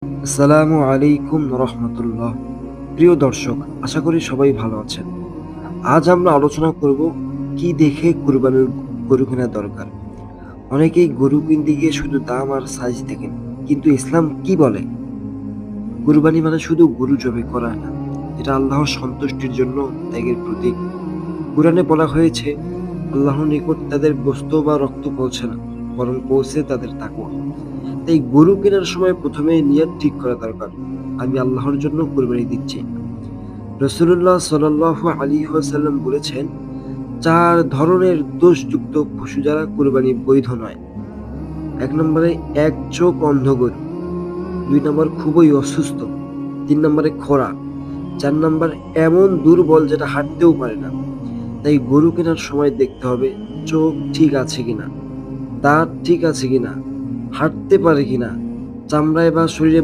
আসসালামু আলাইকুম রহমতুল্লাহ। প্রিয় দর্শক, আশা করি সবাই ভালো আছেন। আজ আমরা আলোচনা করব কি দেখে কুরবানির গরু কেনা দরকার। অনেকেই গরু কিনতে গিয়ে শুধু দাম আর সাইজ দেখেন, কিন্তু ইসলাম কি বলে? কুরবানি মানে শুধু গরু জবাই করা না, এটা আল্লাহর সন্তুষ্টির জন্য ত্যাগের প্রতীক। কুরআনে বলা হয়েছে, আল্লাহর নিকট তাদের গোশত বা রক্ত পৌঁছে না, বরং পৌঁছে তাদের তাকওয়া। তাই গরু কেনার সময় প্রথমে নিয়ত ঠিক করা দরকার, আমি আল্লাহর জন্য কুরবানি দিচ্ছি। রাসূলুল্লাহ সাল্লাল্লাহু আলাইহি ওয়াসাল্লাম বলেছেন, ৪ ধরনের দোষযুক্ত পশু দ্বারা কুরবানি বৈধ নয়। ১ নম্বরে এক চোখ অন্ধ গরু, ২ নম্বর খুবই অসুস্থ, ৩ নম্বরে খোঁড়া, ৪ নম্বর এমন দুর্বল যেটা হাঁটতেও পারে না। তাই গরু কেনার সময় দেখতে হবে চোখ ঠিক আছে কিনা, দাঁত ঠিক আছে কিনা, হাঁটতে পারে কিনা, চামড়ায় বা শরীরে